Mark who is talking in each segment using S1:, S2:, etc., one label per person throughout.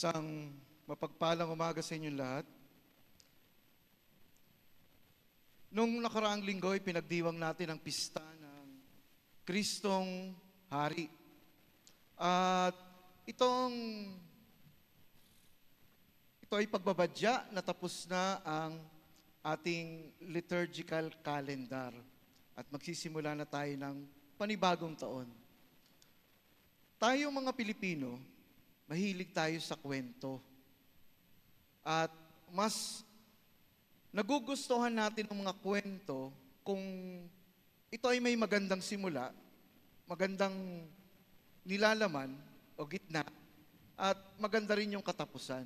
S1: Isang mapagpalang umaga sa inyong lahat. Nung nakaraang linggo, pinagdiwang natin ang pista ng Kristong Hari. At ito ay pagbabadya na tapos na ang ating liturgical calendar. At magsisimula na tayo ng panibagong taon. Tayo mga Pilipino, mahilig tayo sa kwento. At mas nagugustuhan natin ang mga kwento kung ito ay may magandang simula, magandang nilalaman o gitna, at maganda rin yung katapusan.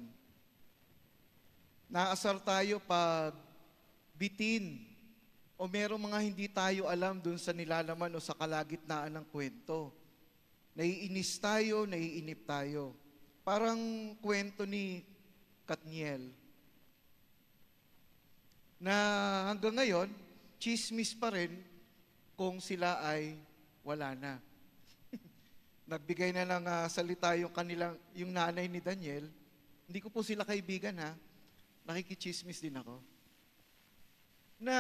S1: Naasar tayo pag bitin o merong mga hindi tayo alam dun sa nilalaman o sa kalagitnaan ng kwento. Naiinis tayo, naiinip tayo. Parang kwento ni Katniel na hanggang ngayon, chismis pa rin kung sila ay wala na. Nagbigay na ng salita yung nanay ni Daniel. Hindi ko po sila kaibigan ha. Nakikichismis din ako. Na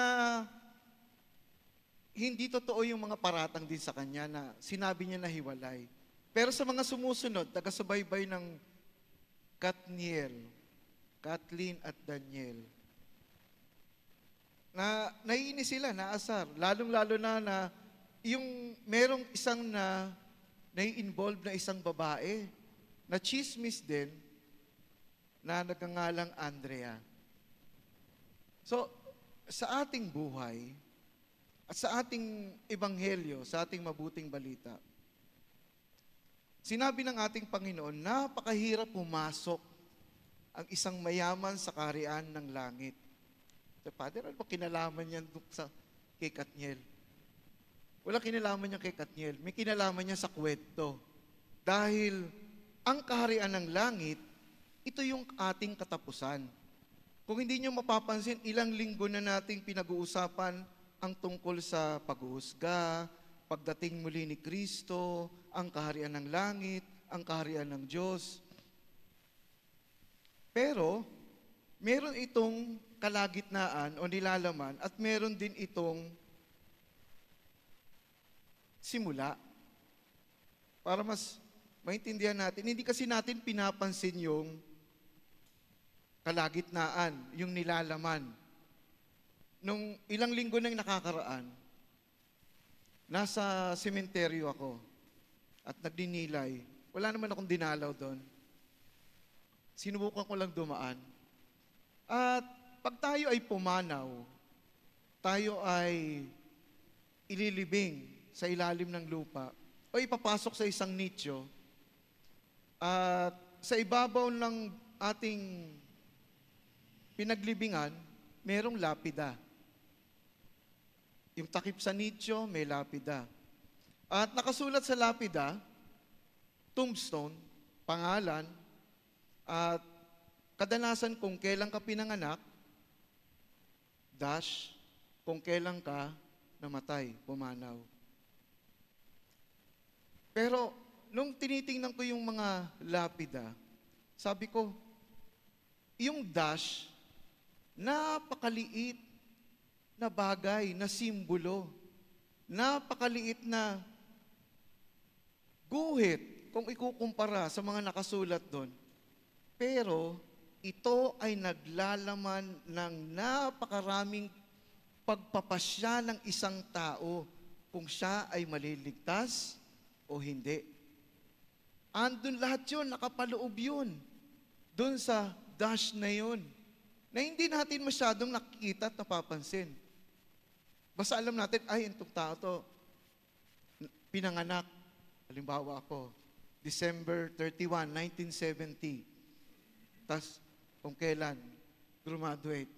S1: hindi totoo yung mga paratang din sa kanya na sinabi niya na hiwalay. Pero sa mga sumusunod, taga-subaybay ng Katniel, Kathleen at Daniel, na naiinis sila, naasar. Lalong-lalo na yung merong isang nai-involve na isang babae na chismis din na nagngangalang Andrea. So, sa ating buhay at sa ating ebanghelyo, sa ating mabuting balita, sinabi ng ating Panginoon, napakahirap pumasok ang isang mayaman sa kaharian ng langit. So, Father, ano ba kinalaman niyan kay Katniel? Wala kinalaman niya kay Katniel. May kinalaman niya sa kwento. Dahil ang kaharian ng langit, ito yung ating katapusan. Kung hindi niyo mapapansin, ilang linggo na nating pinag-uusapan ang tungkol sa pag-uusga, pagdating muli ni Kristo, ang kaharian ng langit, ang kaharian ng Diyos. Pero, meron itong kalagitnaan o nilalaman at meron din itong simula. Para mas maintindihan natin, hindi kasi natin pinapansin yung kalagitnaan, yung nilalaman. Nung ilang linggo nang nakakaraan, nasa sementeryo ako at nagdinilay. Wala naman akong dinalaw doon. Sinubukan ko lang dumaan. At pag tayo ay pumanaw, tayo ay ililibing sa ilalim ng lupa o ipapasok sa isang nicho at sa ibabaw ng ating pinaglibingan, merong lapida. Yung takip sa nicho, may lapida. At nakasulat sa lapida, tombstone, pangalan, at kadalasan kung kailan ka pinanganak, dash, kung kailan ka namatay, pumanaw. Pero, nung tinitingnan ko yung mga lapida, sabi ko, yung dash, napakaliit na bagay, na simbolo, napakaliit na guhit kung ikukumpara sa mga nakasulat doon. Pero ito ay naglalaman ng napakaraming pagpapasya ng isang tao kung siya ay maliligtas o hindi. Andun lahat yun, nakapaloob yun. Doon sa dash na yun, na hindi natin masyadong nakikita at napapansin. Basta alam natin, ay, itong tao to, pinanganak. Halimbawa ako, December 31, 1970. Tapos, kung kailan, graduate.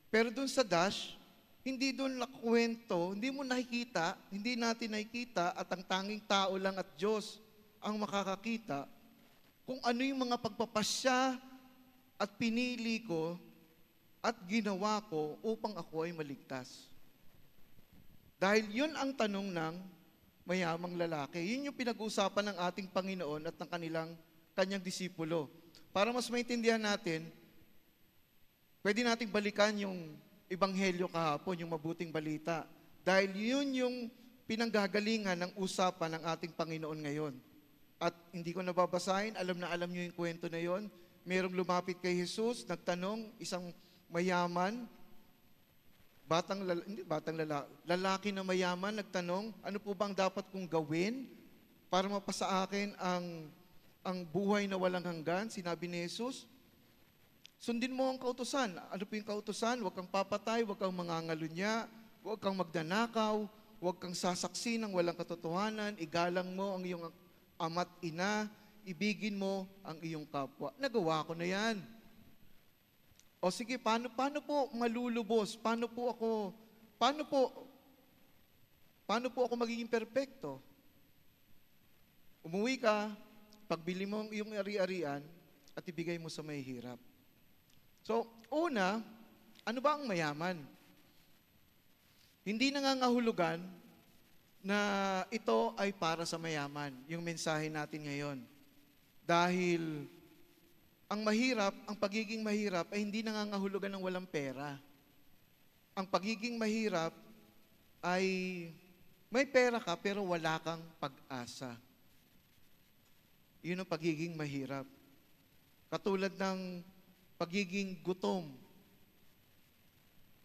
S1: Pero dun sa dash, hindi dun nakuwento, hindi mo nakikita, hindi natin nakikita, at ang tanging tao lang at Diyos ang makakakita kung ano yung mga pagpapasya at pinili ko at ginawa ko upang ako ay maligtas. Dahil yun ang tanong ng mayamang lalaki. Yun yung pinag-uusapan ng ating Panginoon at ng kanyang disipulo. para mas maintindihan natin, pwede nating balikan yung Ebanghelyo kahapon, yung mabuting balita. Dahil yun yung pinanggagalingan ng usapan ng ating Panginoon ngayon. At hindi ko nababasahin, alam na alam nyo yung kwento na yon. Merong lumapit kay Jesus, nagtanong, isang mayaman, lalaki na mayaman, nagtanong, ano po bang dapat kong gawin para mapasa akin ang buhay na walang hanggan? Sinabi ni Jesus, sundin mo ang kautusan. Ano po yung kautusan? Huwag kang papatay, huwag kang mangangalunya, huwag kang magdanakaw, huwag kang sasaksi ng walang katotohanan, igalang mo ang iyong ama't ina, ibigin mo ang iyong kapwa. Nagawa ko na yan. O sige, paano po malulubos? Paano po ako magiging perpekto? Umuwi ka, pagbili mo ang iyong ari-arian, at ibigay mo sa mahihirap. So, una, ano ba ang mayaman? Hindi nangangahulugan na ito ay para sa mayaman, yung mensahe natin ngayon. Dahil ang pagiging mahirap ay hindi nangangahulugan ng walang pera. Ang pagiging mahirap ay may pera ka pero wala kang pag-asa. Yun ang pagiging mahirap. Katulad ng pagiging gutom.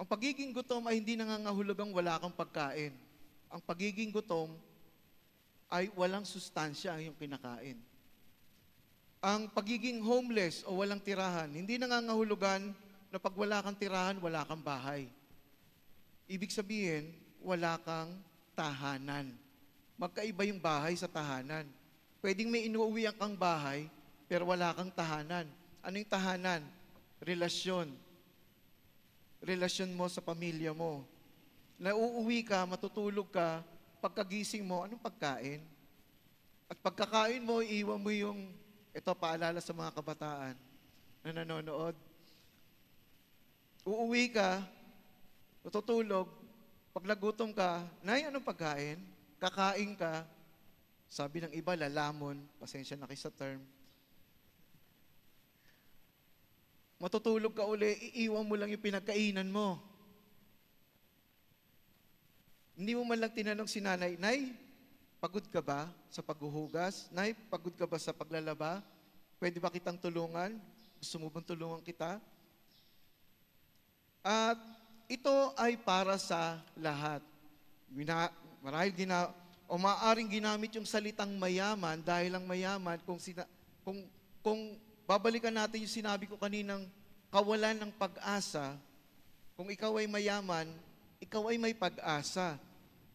S1: Ang pagiging gutom ay hindi nangangahulugang wala kang pagkain. Ang pagiging gutom ay walang sustansya ang iyong kinakain. Ang pagiging homeless o walang tirahan, hindi nangangahulugan na pag wala kang tirahan, wala kang bahay. Ibig sabihin, wala kang tahanan. Magkaiba yung bahay sa tahanan. Pwedeng may inuuwian kang bahay, pero wala kang tahanan. Ano yung tahanan? Relasyon. Relasyon mo sa pamilya mo. Nauuwi ka, matutulog ka, pagkagising mo, anong pagkain? At pagkakain mo, iiwan mo yung, ito paalala sa mga kabataan na nanonood. Uuwi ka, matutulog, pag nagutom ka, Nay, anong pagkain? Kakain ka, sabi ng iba, lalamon, pasensya na kayo sa term. Matutulog ka uli, iiwan mo lang yung pinagkainan mo. Hindi mo man lang tinanong si nanay, Nay, pagod ka ba sa paghuhugas? Nay, pagod ka ba sa paglalaba? Pwede ba kitang tulungan? Gusto mo bang tulungan kita? At ito ay para sa lahat. Maaaring ginamit yung salitang mayaman dahil ang mayaman, kung babalikan natin yung sinabi ko kaninang kawalan ng pag-asa, kung ikaw ay mayaman, ikaw ay may pag-asa.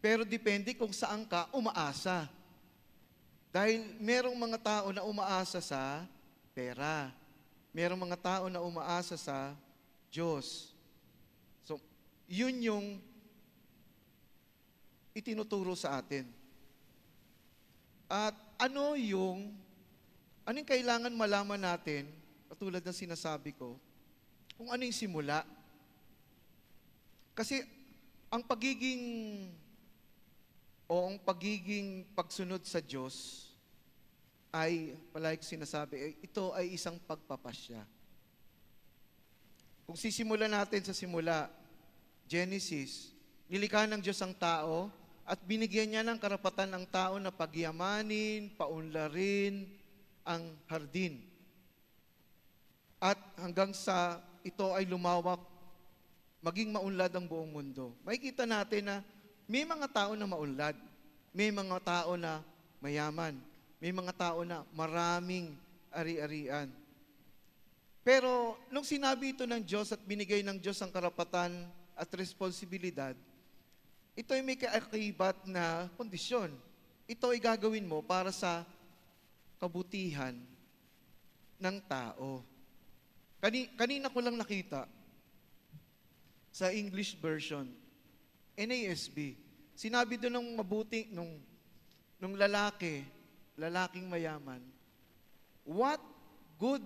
S1: Pero depende kung saan ka umaasa. Dahil merong mga tao na umaasa sa pera. Merong mga tao na umaasa sa Diyos. So, yun yung itinuturo sa atin. At ano yung kailangan malaman natin, katulad ng sinasabi ko, kung ano yung simula. Kasi ang pagiging pagsunod sa Diyos ay, palagi ko sinasabi, ito ay isang pagpapasya. Kung sisimulan natin sa simula, Genesis, nilikha ng Diyos ang tao at binigyan niya ng karapatan ang tao na pagyamanin, paunlarin ang hardin. At hanggang sa ito ay lumawak, maging maunlad ang buong mundo. Makikita natin na may mga tao na maunlad, may mga tao na mayaman, may mga tao na maraming ari-arian. Pero nung sinabi ito ng Diyos at binigay ng Diyos ang karapatan at responsibilidad, ito ay may kaakibat na kondisyon. Ito ay gagawin mo para sa kabutihan ng tao. Kanina ko lang nakita sa English version, NASB, sinabi doon ng mabuting, nung lalaking mayaman, what good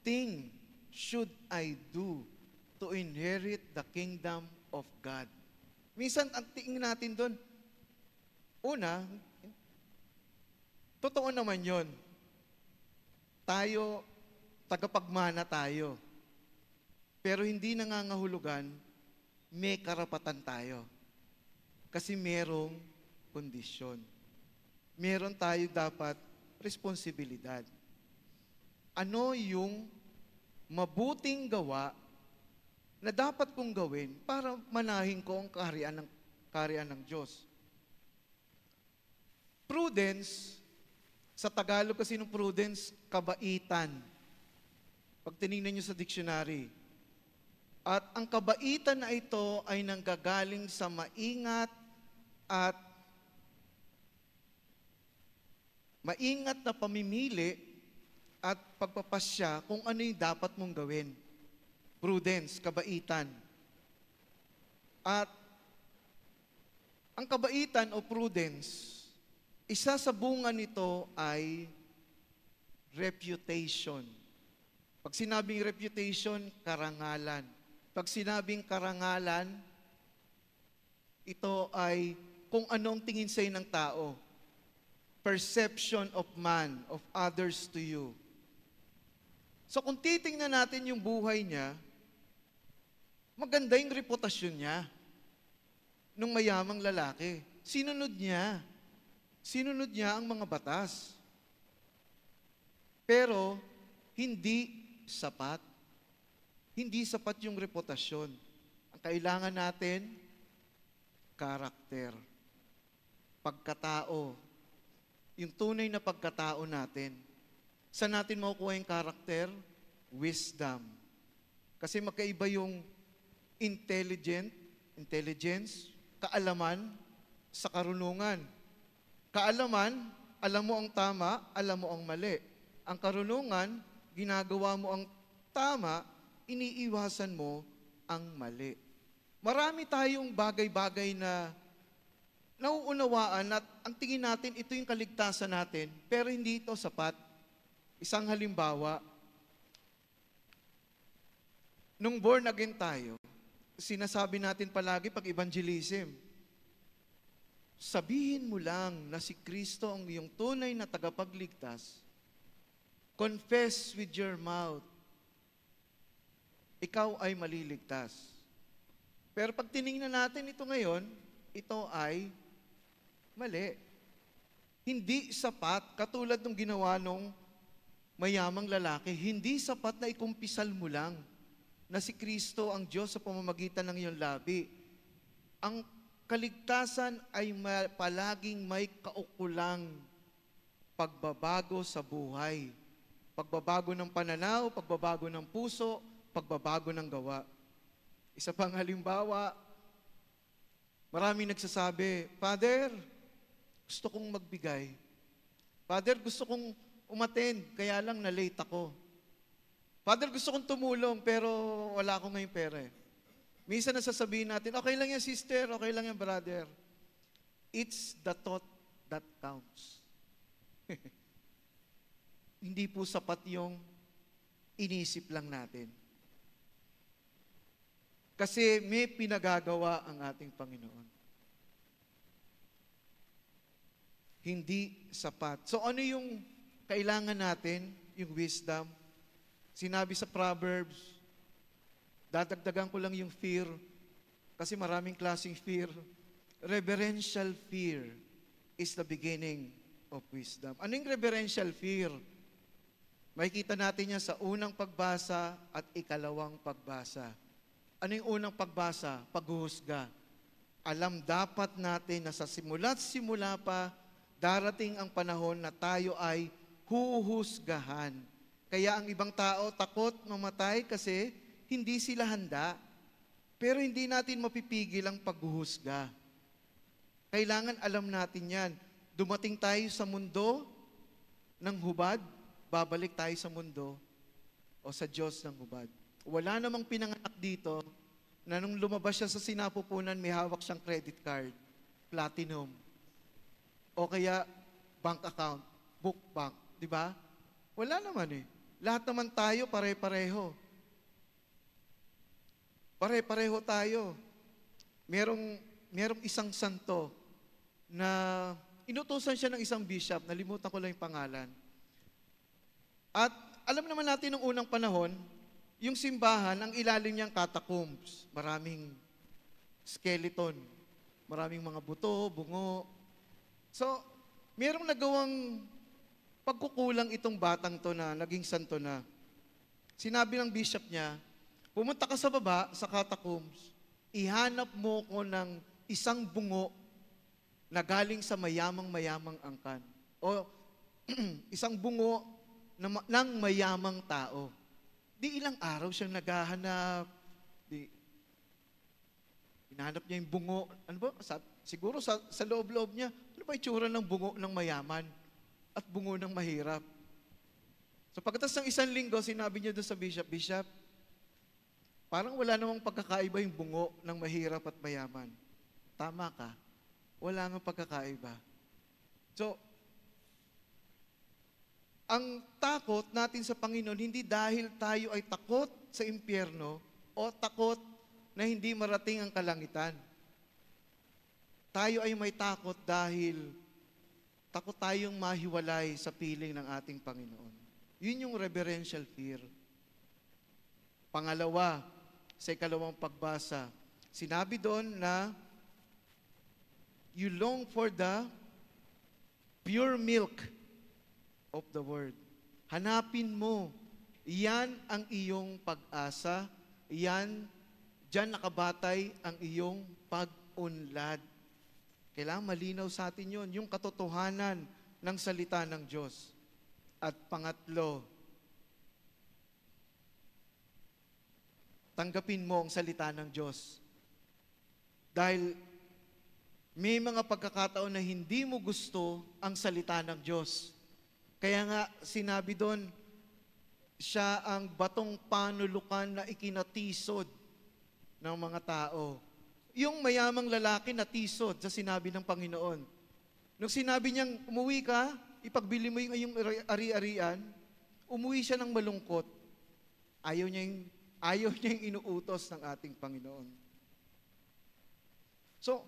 S1: thing should I do to inherit the kingdom of God? Minsan, ang tingin natin doon, una, totoo naman yon. Tayo, tagapagmana tayo. Pero hindi nangangahulugan, may karapatan tayo. Kasi merong kondisyon. Meron tayo dapat responsibilidad. Ano yung mabuting gawa na dapat kong gawin para manahin ko ang kaharian ng Diyos? Prudence, sa Tagalog kasi ng prudence, kabaitan. Pag tinignan nyo sa dictionary. At ang kabaitan na ito ay nanggagaling sa maingat na pamimili at pagpapasya kung ano yung dapat mong gawin. Prudence, kabaitan. At ang kabaitan o prudence, isa sa bunga nito ay reputation. Pag sinabing reputation, karangalan. Pag sinabing karangalan, ito ay kung anong tingin sa'yo ng tao. Perception of man, of others to you. So kung titingnan natin yung buhay niya, maganda yung reputasyon niya nung mayamang lalaki. Sinunod niya ang mga batas. Pero, hindi sapat. Hindi sapat yung reputasyon. Ang kailangan natin, karakter. Pagkatao. Yung tunay na pagkatao natin. Saan natin makukuha yung karakter? Wisdom. Kasi magkaiba yung intelligence, kaalaman, sa karunungan. Kaalaman, alam mo ang tama, alam mo ang mali. Ang karunungan, ginagawa mo ang tama, iniiwasan mo ang mali. Marami tayong bagay-bagay na nauunawaan at ang tingin natin, ito yung kaligtasan natin, pero hindi ito sapat. Isang halimbawa, nung born again tayo, sinasabi natin palagi pag evangelism, sabihin mo lang na si Kristo ang iyong tunay na tagapagligtas. Confess with your mouth. Ikaw ay maliligtas. Pero pag tinignan natin ito ngayon, ito ay mali. Hindi sapat, katulad ng ginawa nung mayamang lalaki, hindi sapat na ikumpisal mo lang na si Kristo ang Diyos sa pamamagitan ng iyong labi. Ang kaligtasan ay palaging may kaukulang pagbabago sa buhay. Pagbabago ng pananaw, pagbabago ng puso, pagbabago ng gawa. Isa pang halimbawa, maraming nagsasabi, Father, gusto kong magbigay. Father, gusto kong umattend, kaya lang na-late ako. Father, gusto kong tumulong, pero wala akong ngayong pera eh. Minsan nasasabihin natin, okay lang yan sister, okay lang yan brother. It's the thought that counts. Hindi po sapat yung inisip lang natin. Kasi may pinagagawa ang ating Panginoon. Hindi sapat. So ano yung kailangan natin, yung wisdom? Sinabi sa Proverbs, dadagdagan ko lang yung fear, kasi maraming klaseng fear. Reverential fear is the beginning of wisdom. Ano yung reverential fear? Makikita natin yan sa unang pagbasa at ikalawang pagbasa. Ano yung unang pagbasa? Paghuhusga. Alam dapat natin na sa simula't simula pa, darating ang panahon na tayo ay huhusgahan. Kaya ang ibang tao takot mamatay kasi hindi sila handa. Pero hindi natin mapipigil ang paghuhusga. Kailangan alam natin yan. Dumating tayo sa mundo ng hubad, babalik tayo sa mundo o sa Diyos ng hubad. Wala namang pinanganak dito na nung lumabas siya sa sinapupunan, may hawak siyang credit card, platinum, o kaya bank account, book bank, di ba? Wala naman eh. Lahat naman tayo pare-pareho. Pare-pareho tayo. Merong isang santo na inutusan siya ng isang bishop, nalimutan ko lang yung pangalan. At alam naman natin nung unang panahon, yung simbahan, ang ilalim niyang catacombs. Maraming skeleton, maraming mga buto, bungo. So, mayroong nagawang pagkukulang itong batang to na naging santo na. Sinabi ng bishop niya, pumunta ka sa baba, sa catacombs, ihanap mo ko ng isang bungo na galing sa mayamang-mayamang angkan. O isang bungo ng mayamang tao. Di ilang araw siyang naghahanap. Hinahanap niya yung bungo. Ano ba? Siguro sa loob-loob niya, ano ba itsura ng bungo ng mayaman at bungo ng mahirap? So pagkatapos ng isang linggo, sinabi niya doon sa bishop, Bishop, parang wala namang pagkakaiba yung bungo ng mahirap at mayaman. Tama ka. Wala nga pagkakaiba. So, ang takot natin sa Panginoon, hindi dahil tayo ay takot sa impyerno o takot na hindi marating ang kalangitan. Tayo ay may takot dahil takot tayong mahiwalay sa piling ng ating Panginoon. Yun yung reverential fear. Pangalawa, sa ikalawang pagbasa, sinabi doon na you long for the pure milk of the word. Hanapin mo. Iyan ang iyong pag-asa. Diyan nakabatay ang iyong pag-unlad. Kailangan malinaw sa atin yun, yung katotohanan ng salita ng Diyos. At pangatlo, tanggapin mo ang salita ng Diyos. Dahil may mga pagkakataon na hindi mo gusto ang salita ng Diyos. Kaya nga sinabi doon, siya ang batong panulukan na ikinatisod ng mga tao. Yung mayamang lalaki natisod sa sinabi ng Panginoon. Nung sinabi niyang, umuwi ka, ipagbili mo yung iyong ari-arian, umuwi siya ng malungkot. Ayaw niya yung inuutos ng ating Panginoon. So,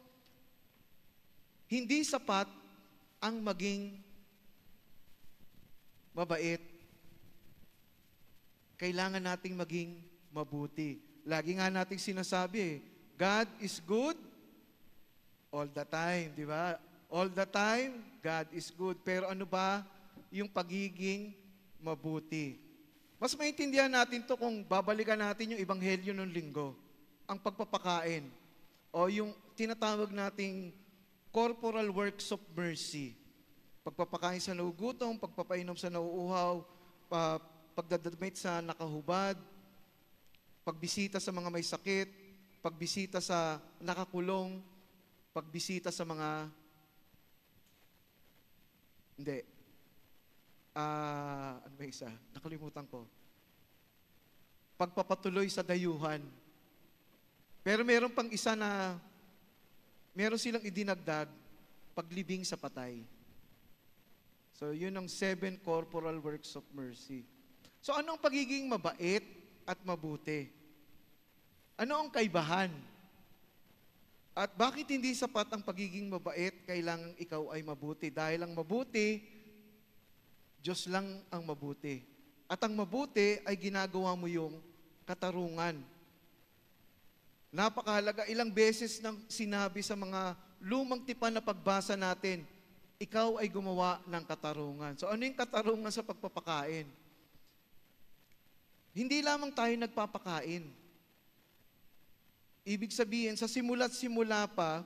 S1: hindi sapat ang maging mabait. Kailangan nating maging mabuti. Lagi nga nating sinasabi, God is good all the time, di ba? All the time, God is good. Pero ano ba yung pagiging mabuti? Mas maintindihan natin to kung babalikan natin yung ebanghelyo ng linggo, ang pagpapakain, o yung tinatawag nating corporal works of mercy. Pagpapakain sa naugutom, pagpapainom sa nauuhaw, pagdadamit sa nakahubad, pagbisita sa mga may sakit, pagbisita sa nakakulong, pagbisita sa mga... Hindi. Ano ba isa? Nakalimutan ko. Pagpapatuloy sa dayuhan. Pero meron pang isa na meron silang idinagdag, paglibing sa patay. So, yun ang 7 corporal works of mercy. So, ano ang pagiging mabait at mabuti? Ano ang kaibahan? At bakit hindi sapat ang pagiging mabait, kailangan ikaw ay mabuti? Dahil ang mabuti, Diyos lang ang mabuti. At ang mabuti ay ginagawa mo yung katarungan. Napakahalaga, ilang beses nang sinabi sa mga lumang tipan na pagbasa natin, ikaw ay gumawa ng katarungan. So ano yung katarungan sa pagpapakain? Hindi lamang tayo nagpapakain. Ibig sabihin, sa simula't simula pa,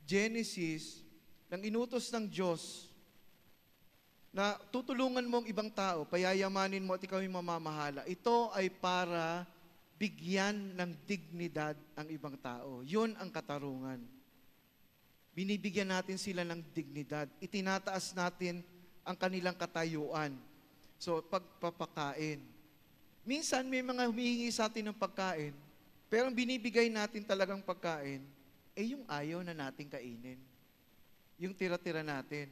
S1: Genesis, nang inutos ng Diyos, na tutulungan mo ang ibang tao, payayamanin mo at ikaw yung mamamahala, ito ay para bigyan ng dignidad ang ibang tao. Yun ang katarungan. Binibigyan natin sila ng dignidad. Itinataas natin ang kanilang katayuan. So, pagpapakain. Minsan, may mga humihingi sa atin ng pagkain, pero ang binibigay natin talagang pagkain, yung ayaw na nating kainin. Yung tira-tira natin.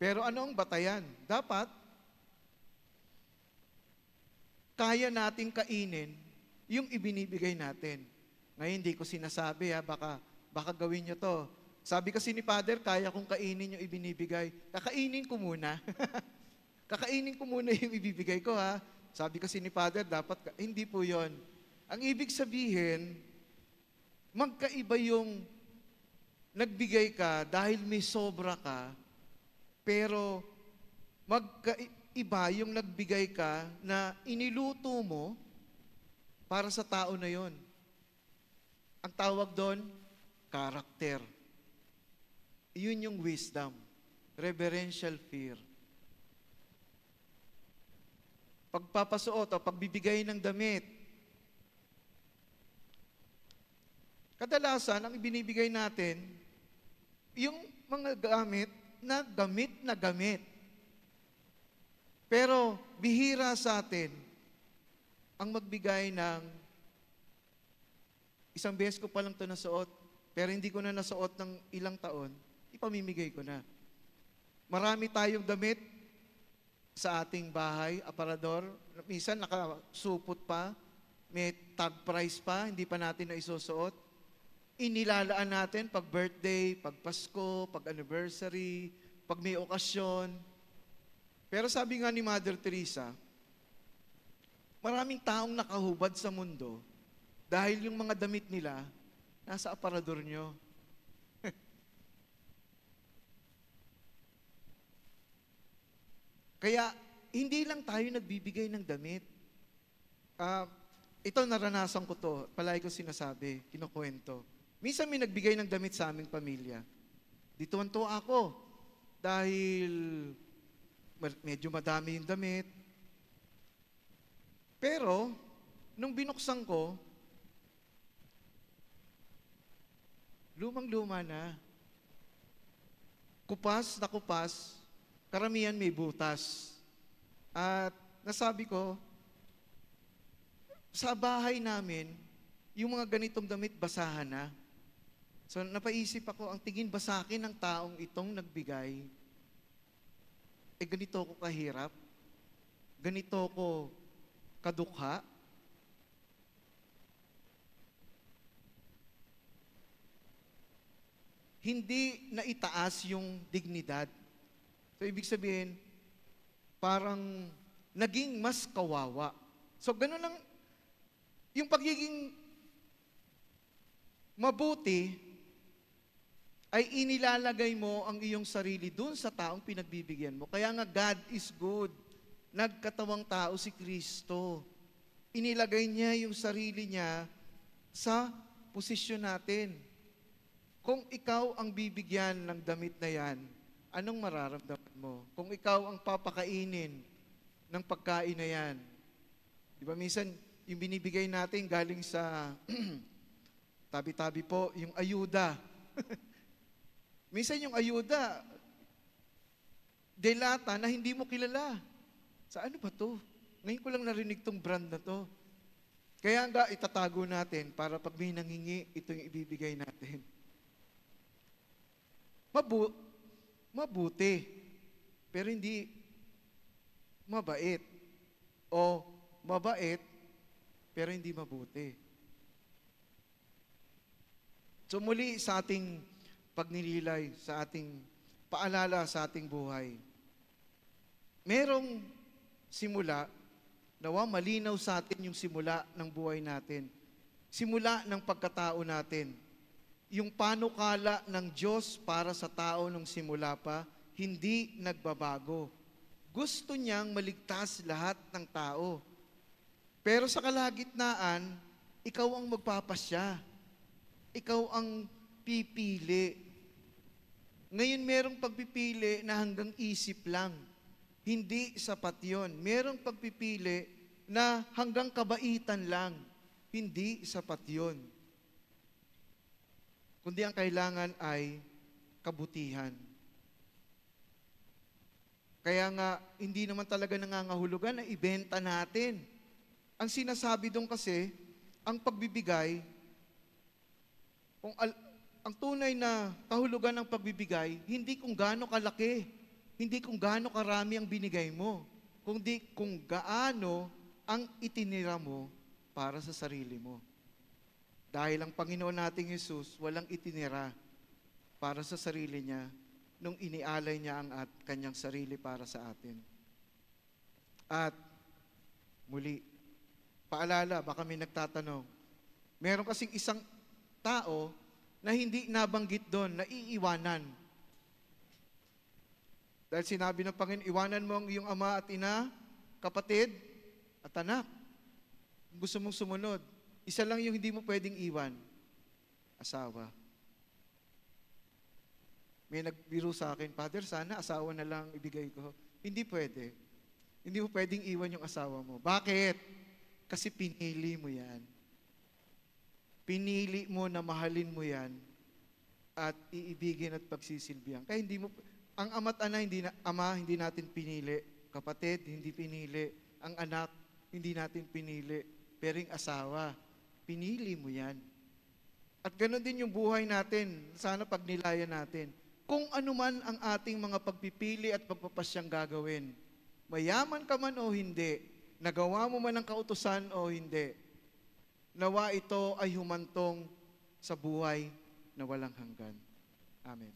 S1: Pero ano ang batayan? Dapat, kaya nating kainin yung ibinibigay natin. Ngayon, hindi ko sinasabi, baka gawin nyo to. Sabi kasi ni Father, kaya kong kainin yung ibinibigay. Kakainin ko muna. Kakainin ko muna yung ibibigay ko, ha. Sabi kasi ni Father, dapat, hindi po yon. Ang ibig sabihin, magkaiba yung nagbigay ka dahil may sobra ka, pero magkaiba yung nagbigay ka na iniluto mo para sa tao na yon. Ang tawag doon, character. Yun yung wisdom, reverential fear. Pagpapasuot o pagbibigay ng damit. Kadalasan, ang ibinibigay natin, yung mga gamit na gamit. Pero bihira sa atin ang magbigay ng isang beses ko pa lang ito nasuot, pero hindi ko na nasuot ng ilang taon, ipamimigay ko na. Marami tayong damit sa ating bahay, aparador. Minsan nakasupot pa, may tag price pa, hindi pa natin na isusuot. Inilalaan natin pag birthday, pag Pasko, pag anniversary, pag may okasyon. Pero sabi nga ni Mother Teresa, maraming taong nakahubad sa mundo dahil yung mga damit nila nasa aparador nyo. Kaya, hindi lang tayo nagbibigay ng damit. Ito, naranasan ko to. Palagi ko sinasabi, kinukwento. Minsan may nagbigay ng damit sa aming pamilya. Dituwan-tuwa ako dahil medyo madami yung damit. Pero, nung binuksan ko, lumang-luma na. Kupas na kupas, karamihan may butas. At nasabi ko, sa bahay namin, yung mga ganitong damit, basahan na. So napaisip ako, ang tingin ba sa akin ng taong itong nagbigay, ganito ko kahirap? Ganito ko kadukha? Hindi na itaas yung dignidad. So, ibig sabihin, parang naging mas kawawa. So, ganun lang, yung pagiging mabuti, ay inilalagay mo ang iyong sarili dun sa taong pinagbibigyan mo. Kaya nga, God is good. Nagkatawang tao si Kristo. Inilagay niya yung sarili niya sa posisyon natin. Kung ikaw ang bibigyan ng damit na yan, anong mararamdaman mo? Kung ikaw ang papakainin ng pagkain na yan, di ba minsan, yung binibigay natin galing sa tabi-tabi po, yung ayuda. Minsan yung ayuda, delata na hindi mo kilala. Sa ano ba to? Ngayon ko lang narinig tong brand na to. Kaya nga itatago natin para pag may nanghingi, ito yung ibibigay natin. Mabuti, pero hindi mabait. O mabait, pero hindi mabuti. So muli sa ating pagnililay, sa ating paalala sa ating buhay, merong simula, nawa malinaw sa atin yung simula ng buhay natin. Simula ng pagkatao natin. Yung panukala ng Diyos para sa tao nung simula pa, hindi nagbabago. Gusto niyang maligtas lahat ng tao. Pero sa kalagitnaan, ikaw ang magpapasya. Ikaw ang pipili. Ngayon merong pagpipili na hanggang isip lang. Hindi sapat yun. Merong pagpipili na hanggang kabaitan lang. Hindi sapat yun. Kundi ang kailangan ay kabutihan. Kaya nga, hindi naman talaga nangangahulugan na ibenta natin. Ang sinasabi doon kasi, ang pagbibigay, ang tunay na kahulugan ng pagbibigay, hindi kung gaano kalaki, hindi kung gaano karami ang binigay mo, kundi kung gaano ang itinira mo para sa sarili mo. Dahil ang Panginoon nating Jesus, walang itinira. para sa sarili niya nung inialay niya ang kanyang sarili para sa atin. At muli, paalala, baka may nagtatanong, meron kasing isang tao na hindi nabanggit doon, na iiwanan. Dahil sinabi ng Panginoon, iwanan mo ang iyong ama at ina, kapatid, at anak. Kung gusto mong sumunod, isa lang yung hindi mo pwedeng iwan, asawa. May nagbiro sa akin, Father, sana asawa na lang ibigay ko. Hindi pwede. Hindi mo pwedeng iwan yung asawa mo. Bakit? Kasi pinili mo yan. Pinili mo na mahalin mo yan at iibigin at pagsisilbihan. Kaya hindi mo, ang ama't ana, hindi natin pinili. Kapatid, hindi pinili. Ang anak, hindi natin pinili. Pero yung asawa, pinili mo yan. At ganoon din yung buhay natin. Sana pagnilayan natin. Kung ano man ang ating mga pagpipili at pagpapasyang gagawin, mayaman ka man o hindi, nagawa mo man ang kautusan o hindi, nawa ito ay humantong sa buhay na walang hanggan. Amen.